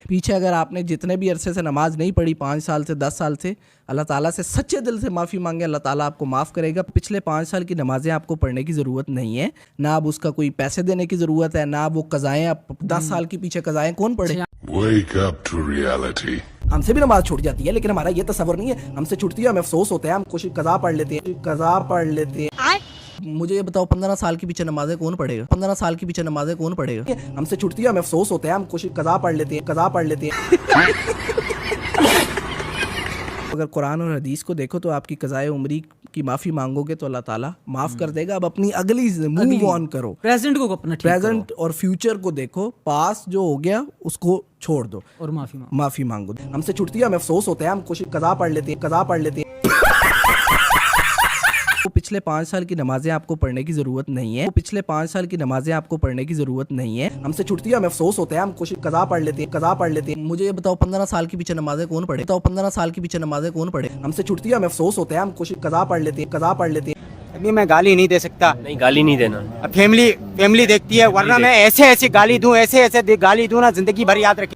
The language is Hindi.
पीछे अगर आपने जितने भी अरसे से नमाज नहीं पढ़ी, 5 साल से 10 साल से, अल्लाह ताला से सच्चे दिल से माफ़ी मांगे, अल्लाह ताला आपको माफ़ करेगा। पिछले 5 साल की नमाजें आपको पढ़ने की ज़रूरत नहीं है, ना अब उसका कोई पैसे देने की ज़रूरत है, ना वो कज़ाएँ। अब 10 साल के पीछे कज़ाएँ कौन पढ़े? Wake up to reality. हमसे भी नमाज छूट जाती है, लेकिन हमारा ये तसव्वुर नहीं है। हमसे छूटती है, हमें अफसोस होता है, हम कुछ कज़ा पढ़ लेते हैं, कज़ा पढ़ लेते हैं। मुझे ये बताओ, 15 साल के पीछे नमाजें कौन पढ़ेगा? 15 साल के पीछे नमाजें कौन पढ़ेगा? हमसे छूटती है, हमें अफसोस होता है, हम कुछ कज़ा पढ़ लेते हैं, कज़ा पढ़ लेते हैं। अगर कुरान और हदीस को देखो तो आपकी कज़ाए उम्री की माफ़ी मांगोगे तो अल्लाह ताला माफ़ कर देगा। अब अपनी अगली मूव ऑन करो, प्रेजेंट को अपना ठीक प्रेजेंट और फ्यूचर को देखो। पास जो हो गया उसको छोड़ दो करो और माफ़ी मांगो। हमसे छूटती है, हमें अफसोस होता है, हम कुछ कज़ा पढ़ लेते हैं, कज़ा पढ़ लेते हैं। वो पिछले 5 साल की नमाजें आपको पढ़ने की ज़रूरत नहीं है, वो पिछले 5 साल की नमाजें आपको पढ़ने की ज़रूरत नहीं है। हमसे छूटती है, हमें अफसोस होता है, हम कुछ कज़ा पढ़ लेते हैं, कज़ा पढ़ लेते हैं। मुझे ये बताओ, 15 साल के पीछे नमाजें कौन पढ़े? बताओ, 15 साल के पीछे नमाजें कौन पढ़े? हमसे छूटती है, हमें अफसोस होता है, हम कुछ कज़ा पढ़ लेते हैं, कज़ा पढ़ लेते हैं। अभी मैं गाली नहीं दे सकता, नहीं गाली नहीं देना। अब फैमिली देखती है, वरना मैं ऐसे ऐसे गाली दूं, ऐसे ऐसे गाली दूं ना, जिंदगी भर याद रखी।